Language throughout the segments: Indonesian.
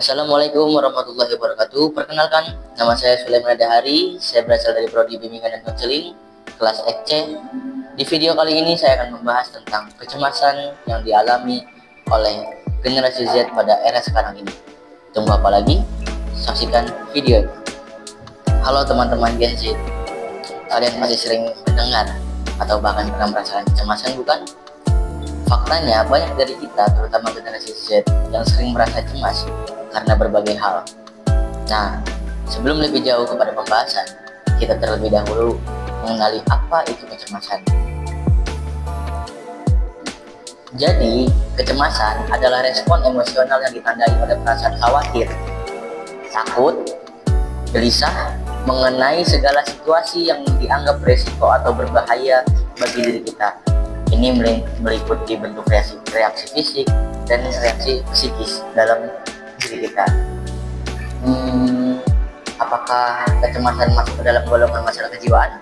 Assalamualaikum warahmatullahi wabarakatuh. Perkenalkan, nama saya Sulaiman Adahari. Saya berasal dari Prodi Bimbingan dan Konseling kelas FC. Di video kali ini saya akan membahas tentang kecemasan yang dialami oleh generasi Z pada era sekarang ini. Tunggu apa lagi? Saksikan video ini. Halo teman-teman Gen Z. Kalian masih sering mendengar atau bahkan pernah merasakan kecemasan, bukan? Faktanya, banyak dari kita, terutama generasi Z, yang sering merasa cemas karena berbagai hal. Nah, sebelum lebih jauh kepada pembahasan, kita terlebih dahulu mengenali apa itu kecemasan. Jadi, kecemasan adalah respon emosional yang ditandai oleh perasaan khawatir, takut, gelisah mengenai segala situasi yang dianggap beresiko atau berbahaya bagi diri kita. Ini meliputi bentuk reaksi fisik dan reaksi psikis dalam diri kita. Apakah kecemasan masuk ke dalam golongan masalah kejiwaan?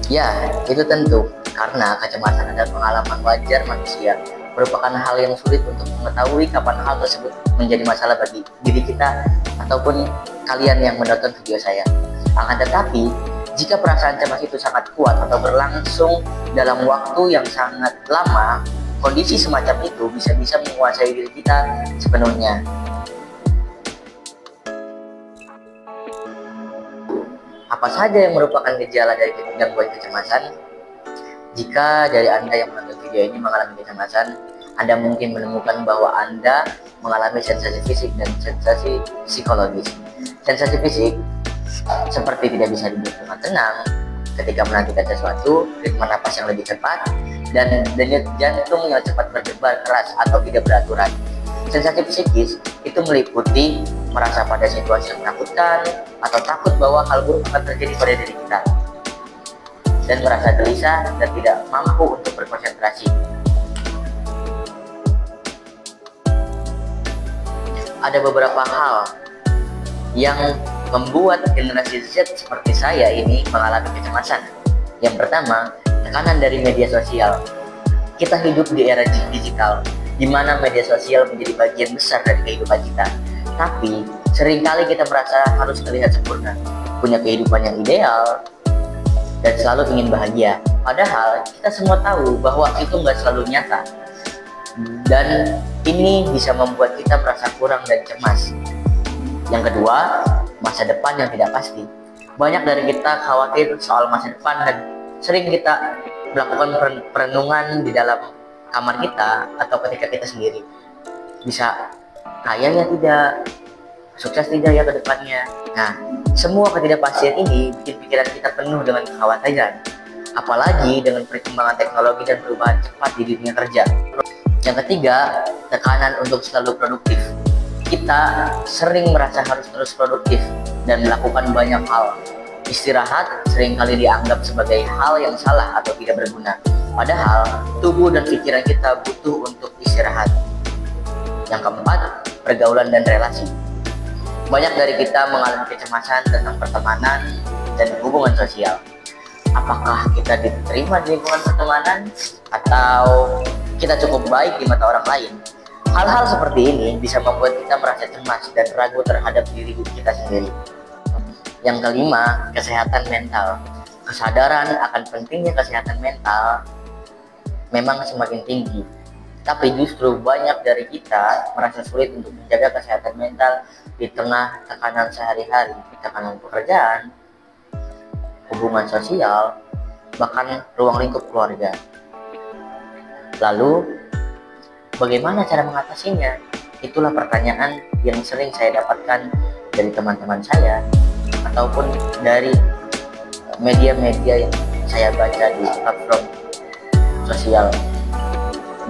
Ya, itu tentu, karena kecemasan adalah pengalaman wajar manusia, merupakan hal yang sulit untuk mengetahui kapan hal tersebut menjadi masalah bagi diri kita ataupun kalian yang menonton video saya. Akan tetapi, jika perasaan cemas itu sangat kuat atau berlangsung dalam waktu yang sangat lama, kondisi semacam itu bisa-bisa menguasai diri kita sepenuhnya. Apa saja yang merupakan gejala dari gangguan kecemasan? Jika dari Anda yang menonton video ini mengalami kecemasan, Anda mungkin menemukan bahwa Anda mengalami sensasi fisik dan sensasi psikologis. Sensasi fisik seperti tidak bisa duduk dengan tenang ketika menantikan sesuatu, ritme napas yang lebih cepat, dan denyut jantung yang cepat berdebar keras atau tidak beraturan. Sensasi psikis itu meliputi merasa pada situasi yang menakutkan atau takut bahwa hal buruk akan terjadi pada diri kita, dan merasa gelisah dan tidak mampu untuk berkonsentrasi. Ada beberapa hal yang membuat generasi Z seperti saya ini mengalami kecemasan. Yang pertama, tekanan dari media sosial. Kita hidup di era digital, di mana media sosial menjadi bagian besar dari kehidupan kita. Tapi, seringkali kita merasa harus terlihat sempurna, punya kehidupan yang ideal, dan selalu ingin bahagia. Padahal, kita semua tahu bahwa itu nggak selalu nyata. Dan ini bisa membuat kita merasa kurang dan cemas. Yang kedua, masa depan yang tidak pasti. Banyak dari kita khawatir soal masa depan dan sering kita melakukan perenungan di dalam kamar kita atau ketika kita sendiri. Bisa kaya ya tidak, sukses tidak ya ke depannya. Nah, semua ketidakpastian ini bikin pikiran kita penuh dengan kekhawatiran. Apalagi dengan perkembangan teknologi dan perubahan cepat di dunia kerja. Yang ketiga, tekanan untuk selalu produktif. Kita sering merasa harus terus produktif dan melakukan banyak hal. Istirahat seringkali dianggap sebagai hal yang salah atau tidak berguna. Padahal, tubuh dan pikiran kita butuh untuk istirahat. Yang keempat, pergaulan dan relasi. Banyak dari kita mengalami kecemasan tentang pertemanan dan hubungan sosial. Apakah kita diterima di lingkungan pertemanan atau kita cukup baik di mata orang lain? Hal-hal seperti ini bisa membuat kita merasa cemas dan ragu terhadap diri kita sendiri. Yang kelima, kesehatan mental. Kesadaran akan pentingnya kesehatan mental memang semakin tinggi. Tapi justru banyak dari kita merasa sulit untuk menjaga kesehatan mental di tengah tekanan sehari-hari, tekanan pekerjaan, hubungan sosial, bahkan ruang lingkup keluarga. Lalu, bagaimana cara mengatasinya? Itulah pertanyaan yang sering saya dapatkan dari teman-teman saya ataupun dari media-media yang saya baca di platform sosial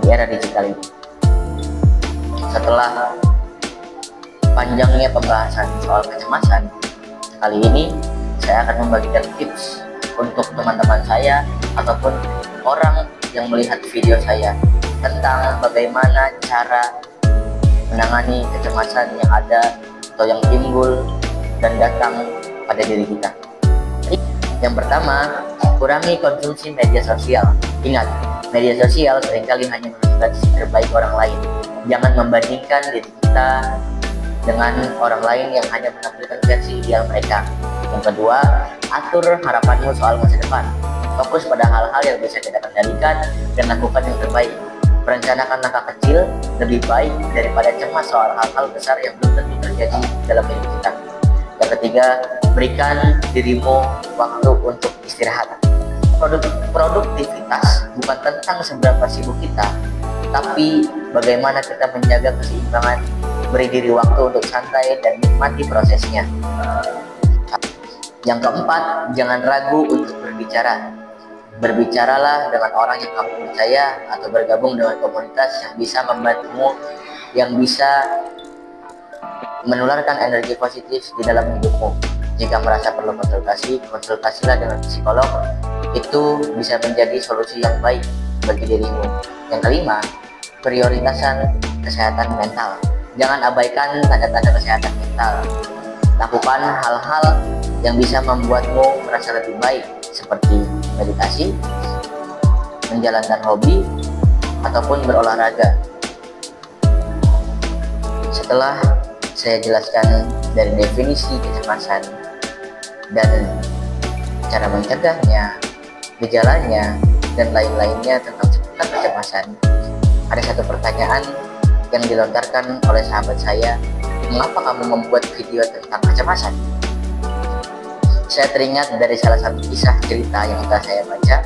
di era digital ini. Setelah panjangnya pembahasan soal kecemasan, kali ini saya akan membagikan tips untuk teman-teman saya ataupun orang yang melihat video saya tentang bagaimana cara menangani kecemasan yang ada atau yang timbul dan datang pada diri kita. Yang pertama, kurangi konsumsi media sosial. Ingat, media sosial seringkali hanya menunjukkan sisi terbaik orang lain. Jangan membandingkan diri kita kita dengan orang lain yang hanya menampilkan versi ideal mereka. Yang kedua, atur harapanmu soal masa depan. Fokus pada hal-hal yang bisa kita kendalikan dan lakukan yang terbaik. Perencanakan langkah kecil lebih baik daripada cemas soal hal-hal besar yang belum tentu terjadi dalam hidup kita. Yang ketiga, berikan dirimu waktu untuk istirahat. Produktivitas bukan tentang seberapa sibuk kita, tapi bagaimana kita menjaga keseimbangan, beri diri waktu untuk santai dan nikmati prosesnya. Yang keempat, jangan ragu untuk berbicara. Berbicaralah dengan orang yang kamu percaya atau bergabung dengan komunitas yang bisa membantumu, yang bisa menularkan energi positif di dalam hidupmu. Jika merasa perlu konsultasi, konsultasilah dengan psikolog. Itu bisa menjadi solusi yang baik bagi dirimu. Yang kelima, prioritaskan kesehatan mental. Jangan abaikan tanda-tanda kesehatan mental. Lakukan hal-hal yang bisa membuatmu merasa lebih baik, seperti meditasi, menjalankan hobi, ataupun berolahraga. Setelah saya jelaskan dari definisi kecemasan dan cara mencegahnya, gejalanya, dan lain-lainnya tentang seputar kecemasan, ada satu pertanyaan yang dilontarkan oleh sahabat saya, mengapa kamu membuat video tentang kecemasan? Saya teringat dari salah satu kisah cerita yang telah saya baca,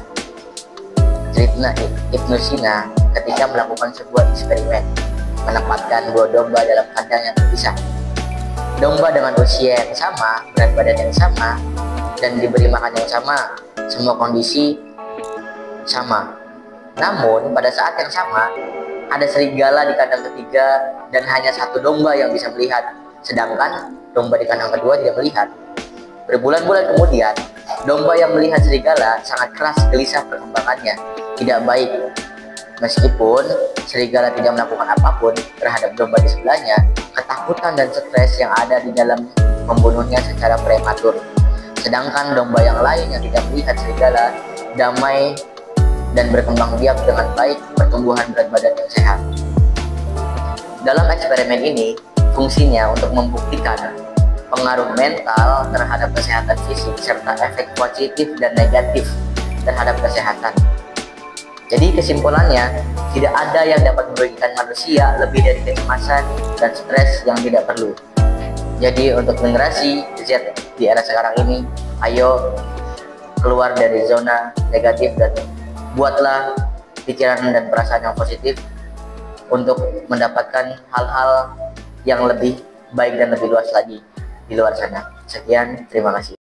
cerita Ibnu Sina ketika melakukan sebuah eksperimen, menempatkan dua domba dalam kandang yang terpisah. Domba dengan usia yang sama, berat badan yang sama, dan diberi makan yang sama, semua kondisi sama. Namun pada saat yang sama, ada serigala di kandang ketiga dan hanya satu domba yang bisa melihat, sedangkan domba di kandang kedua tidak melihat. Berbulan-bulan kemudian, domba yang melihat serigala sangat keras gelisah perkembangannya, tidak baik. Meskipun serigala tidak melakukan apapun terhadap domba di sebelahnya, ketakutan dan stres yang ada di dalam membunuhnya secara prematur. Sedangkan domba yang lain yang tidak melihat serigala damai dan berkembang biak dengan baik, pertumbuhan berat badan yang sehat. Dalam eksperimen ini, fungsinya untuk membuktikan pengaruh mental terhadap kesehatan fisik serta efek positif dan negatif terhadap kesehatan. Jadi kesimpulannya, tidak ada yang dapat merugikan manusia lebih dari kecemasan dan stres yang tidak perlu. Jadi untuk generasi Z di era sekarang ini, ayo keluar dari zona negatif dan buatlah pikiran dan perasaan yang positif untuk mendapatkan hal-hal yang lebih baik dan lebih luas lagi di luar sana. Sekian, terima kasih.